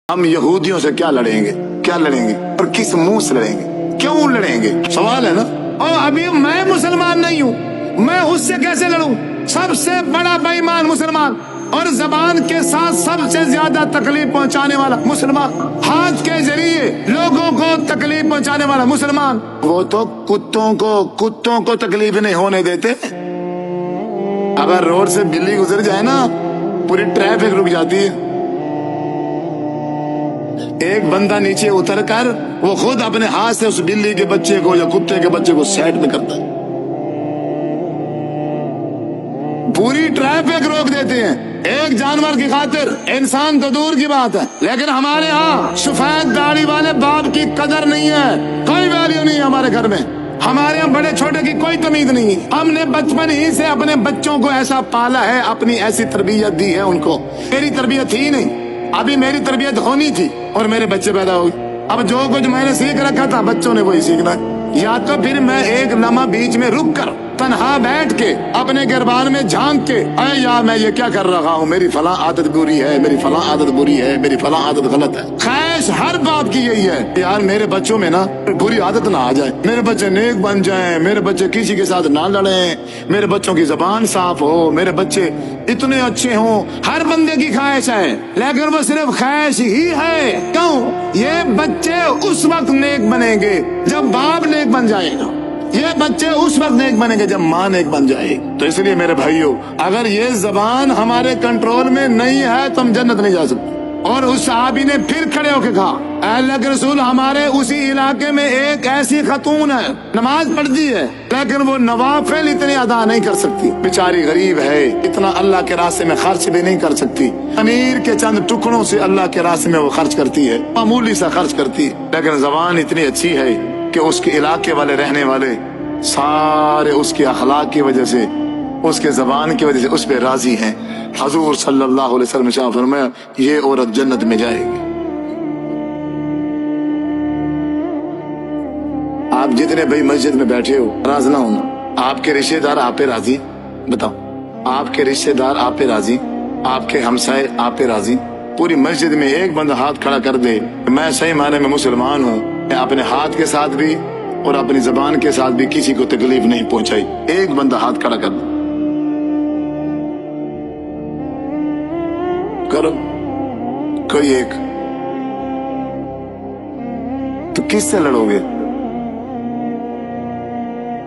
ہم یہودیوں سے کیا لڑیں گے اور کس منہ سے لڑیں گے، کیوں لڑیں گے؟ سوال ہے نا۔ اور ابھی میں مسلمان نہیں ہوں، میں اس سے کیسے لڑوں؟ سب سے بڑا بے ایمان مسلمان، اور زبان کے ساتھ سب سے زیادہ تکلیف پہنچانے والا مسلمان، ہاتھ کے ذریعے لوگوں کو تکلیف پہنچانے والا مسلمان۔ وہ تو کتوں کو تکلیف نہیں ہونے دیتے۔ اگر روڈ سے بلی گزر جائے نا، پوری ٹریفک رک جاتی ہے۔ ایک بندہ نیچے اتر کر وہ خود اپنے ہاتھ سے اس بلی کے بچے کو یا کتے کے بچے کو سائڈ میں کرتا ہے، پوری ٹریفک روک دیتے ہیں ایک جانور کی خاطر۔ انسان تو دور کی بات ہے، لیکن ہمارے ہاں سفید داڑھی والے باپ کی قدر نہیں ہے، کوئی ویلیو نہیں ہے ہمارے گھر میں۔ ہمارے یہاں بڑے چھوٹے کی کوئی تمیز نہیں ہے۔ ہم نے بچپن ہی سے اپنے بچوں کو ایسا پالا ہے، اپنی ایسی تربیت دی ہے ان کو۔ میری تربیت تھی نہیں، ابھی میری تربیت ہونی تھی اور میرے بچے پیدا ہو گئے۔ اب جو کچھ میں نے سیکھ رکھا تھا بچوں نے وہی سیکھنا ہے۔ یا تو پھر میں ایک لمحہ بیچ میں رک کر تنہا بیٹھ کے اپنے گربان میں جھانک کے، اے یا میں یہ کیا کر رہا ہوں، میری فلاں عادت بری ہے، میری فلاں عادت بری ہے، میری فلاں عادت غلط ہے۔ خواہش ہر باپ کی یہی ہے، یار میرے بچوں میں نا بری عادت نہ آ جائے، میرے بچے نیک بن جائیں، میرے بچے کسی کے ساتھ نہ لڑیں، میرے بچوں کی زبان صاف ہو، میرے بچے اتنے اچھے ہوں۔ ہر بندے کی خواہش ہے، لیکن وہ صرف خواہش ہی ہے۔ کیوں؟ یہ بچے اس وقت نیک بنیں گے جب باپ نیک بن جائے گا، یہ بچے اس وقت نیک بنیں گے جب ماں نیک بن جائے گی۔ تو اس لیے میرے بھائیوں، اگر یہ زبان ہمارے کنٹرول میں نہیں ہے تو ہم جنت نہیں جا سکتے۔ اور اس صحابی نے پھر کھڑے ہو کے کہا، اے اللہ کے رسول، ہمارے اسی علاقے میں ایک ایسی خاتون ہے، نماز پڑھتی ہے لیکن وہ نوافل اتنے ادا نہیں کر سکتی، بیچاری غریب ہے، اتنا اللہ کے راستے میں خرچ بھی نہیں کر سکتی، امیر کے چند ٹکڑوں سے اللہ کے راستے میں وہ خرچ کرتی ہے، معمولی سا خرچ کرتی ہے، لیکن زبان اتنی اچھی ہے کہ اس کے علاقے والے رہنے والے سارے اس کے اخلاق کی وجہ سے، اس کے زبان کی وجہ سے اس پہ راضی ہیں۔ حضور صلی اللہ علیہ وسلم نے فرمایا یہ عورت جنت میں جائے گی۔ آپ جتنے بھائی مسجد میں بیٹھے ہو، ناراض نہ ہونا۔ آپ کے رشتے دار آپ پہ راضی؟ بتاؤ، آپ کے رشتے دار آپ پہ راضی؟ آپ کے ہمسائے آپ پہ راضی؟ پوری مسجد میں ایک بندہ ہاتھ کھڑا کر دے، میں صحیح معنی میں مسلمان ہوں، میں اپنے ہاتھ کے ساتھ بھی اور اپنی زبان کے ساتھ بھی کسی کو تکلیف نہیں پہنچائی، ایک بندہ ہاتھ کھڑا کر دے، کرو کوئی ایک، تو کس سے لڑو گے؟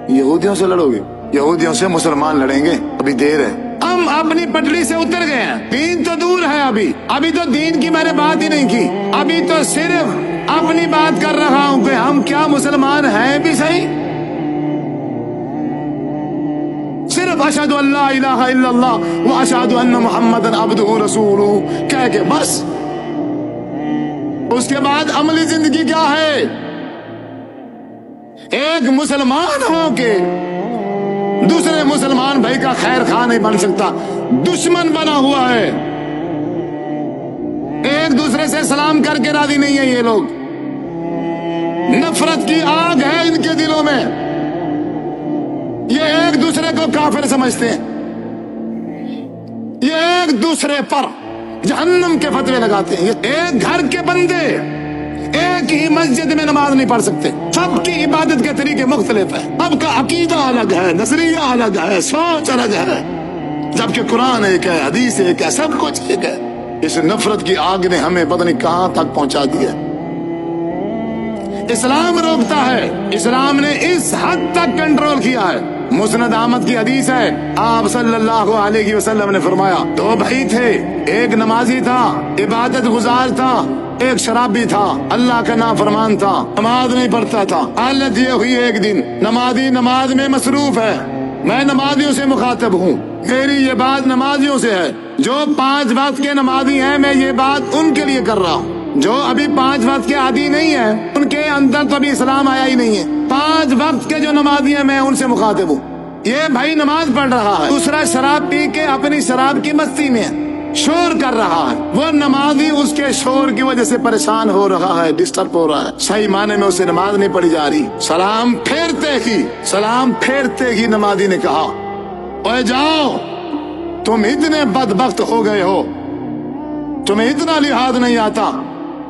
یہودیوں سے لڑو گے؟ یہودیوں سے مسلمان لڑیں گے؟ ابھی دیر ہے، ہم اپنی پٹری سے اتر گئے ہیں، دین تو دور ہے، ابھی تو دین کی میں نے بات ہی نہیں کی، ابھی تو صرف اپنی بات کر رہا ہوں کہ ہم کیا مسلمان ہیں بھی صحیح؟ صرف اشہد ان لا الہ الا اللہ و اشہد ان محمد عبدہ رسولہ کہہ کے بس، اس کے بعد عملی زندگی کیا ہے؟ ایک مسلمان ہو کے دوسرے مسلمان بھائی کا خیر خواہ نہیں بن سکتا، دشمن بنا ہوا ہے، ایک دوسرے سے سلام کر کے راضی نہیں ہے یہ لوگ، نفرت کی آگ ہے ان کے دلوں میں، یہ ایک دوسرے کو کافر سمجھتے ہیں، یہ ایک دوسرے پر جہنم کے فتوے لگاتے ہیں۔ ایک گھر کے بندے ایک ہی مسجد میں نماز نہیں پڑھ سکتے، سب کی عبادت کے طریقے مختلف ہیں، سب کا عقیدہ الگ ہے، نظریہ الگ ہے، سوچ الگ ہے، جبکہ قرآن ایک ہے، حدیث ایک ہے، سب کچھ ایک ہے۔ اس نفرت کی آگ نے ہمیں پتہ نہیں کہاں تک پہنچا دیا۔ اسلام روکتا ہے، اسلام نے اس حد تک کنٹرول کیا ہے۔ مسند احمد کی حدیث ہے، آپ صلی اللہ علیہ وسلم نے فرمایا، دو بھائی تھے، ایک نمازی تھا، عبادت گزار تھا، ایک شرابی تھا، اللہ کا نافرمان تھا، نماز نہیں پڑھتا تھا۔ حالت یہ ہوئی ایک دن، نمازی نماز میں مصروف ہے، میں نمازیوں سے مخاطب ہوں، میری یہ بات نمازیوں سے ہے، جو 5 وقت کے نمازی ہیں، میں یہ بات ان کے لیے کر رہا ہوں، جو ابھی 5 وقت کے عادی نہیں ہیں، ان کے اندر تو ابھی اسلام آیا ہی نہیں ہے۔ 5 وقت کے جو نمازی ہیں میں ان سے مخاطب ہوں۔ یہ بھائی نماز پڑھ رہا ہے، دوسرا شراب پی کے اپنی شراب کی مستی میں شور کر رہا ہے، وہ نمازی اس کے شور کی وجہ سے پریشان ہو رہا ہے، ڈسٹرب ہو رہا ہے، صحیح معنی میں اسے نماز نہیں پڑھی جا رہی۔ سلام پھیرتے ہی نمازی نے کہا، اوے جاؤ، تم اتنے بدبخت ہو گئے ہو، تمہیں اتنا لحاظ نہیں آتا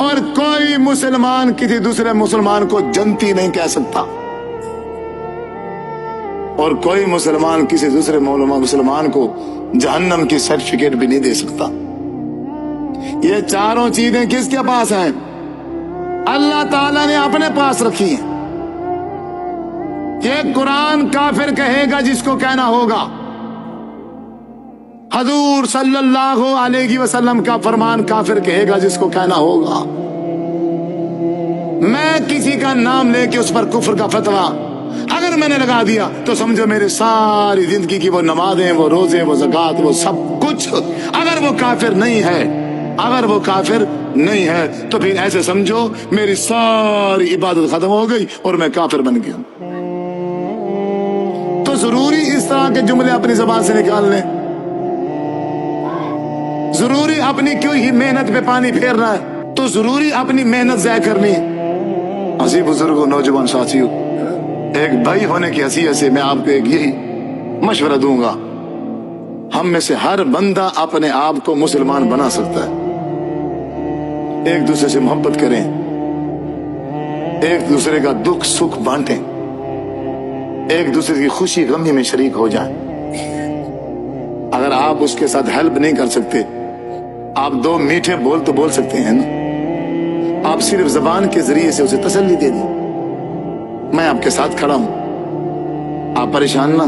اور کوئی مسلمان کسی دوسرے مسلمان کو جنتی نہیں کہہ سکتا، اور کوئی مسلمان کسی دوسرے مسلمان کو جہنم کی سرٹیفکیٹ بھی نہیں دے سکتا۔ یہ چاروں چیزیں کس کے پاس ہیں؟ اللہ تعالیٰ نے اپنے پاس رکھی ہیں۔ یہ قرآن کافر کہے گا جس کو کہنا ہوگا، حضور صلی اللہ علیہ وسلم کا فرمان کافر کہے گا جس کو کہنا ہوگا۔ میں کسی کا نام لے کے اس پر کفر کا فتویٰ اگر میں نے لگا دیا تو سمجھو میری ساری زندگی کی وہ نمازیں، وہ روزے، وہ زکوٰۃ، وہ سب کچھ، اگر وہ کافر نہیں ہے، اگر وہ کافر نہیں ہے تو پھر ایسے سمجھو میری ساری عبادت ختم ہو گئی اور میں کافر بن گیا۔ تو ضروری اس طرح کے جملے اپنی زبان سے نکالنے، ضروری اپنی کیوں ہی محنت پہ پانی پھیرنا ہے، تو ضروری اپنی محنت ضائع کرنی ہے۔ عزیز بزرگوں، نوجوان ساتھیوں، ایک بھائی ہونے کی حیثیت سے میں آپ کو ایک یہی مشورہ دوں گا، ہم میں سے ہر بندہ اپنے آپ کو مسلمان بنا سکتا ہے۔ ایک دوسرے سے محبت کریں، ایک دوسرے کا دکھ سکھ بانٹیں، ایک دوسرے کی خوشی غمی میں شریک ہو جائیں۔ اگر آپ اس کے ساتھ ہیلپ نہیں کر سکتے، آپ دو میٹھے بول تو بول سکتے ہیں نا، آپ صرف زبان کے ذریعے سے اسے تسلی دے دیں، میں آپ کے ساتھ کھڑا ہوں، آپ پریشان نہ،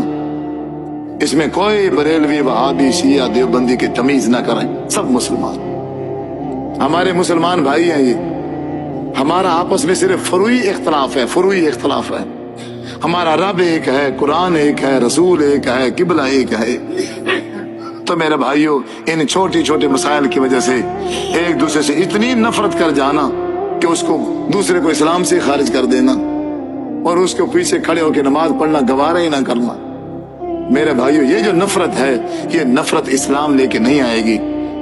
اس میں کوئی بریلوی، وہابی، شیعہ، دیوبندی کی تمیز نہ کریں، سب مسلمان، ہمارے مسلمان بھائی ہیں۔ یہ ہمارا آپس میں صرف فروعی اختلاف ہے، فروعی اختلاف ہے۔ ہمارا رب ایک ہے، قرآن ایک ہے، رسول ایک ہے، قبلہ ایک ہے۔ تو میرے بھائیوں، ان چھوٹی چھوٹے مسائل کی وجہ سے ایک دوسرے سے اتنی نفرت کر جانا کہ اس کو دوسرے کو اسلام سے خارج کر دینا اور اس کو پیچھے کھڑے ہو کے نماز پڑھنا گوارا ہی نہ کرنا، میرے بھائیوں یہ جو نفرت ہے، یہ نفرت اسلام لے کے نہیں آئے گی۔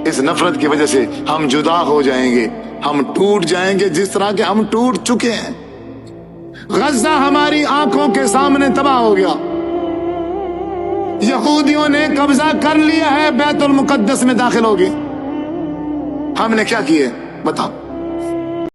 اس نفرت کی وجہ سے ہم جدا ہو جائیں گے، ہم ٹوٹ جائیں گے جس طرح کے ہم ٹوٹ چکے ہیں۔ غزہ ہماری آنکھوں کے سامنے تباہ ہو گیا، یہودیوں نے قبضہ کر لیا ہے، بیت المقدس میں داخل ہو گئے، ہم نے کیا کیے بتاؤ؟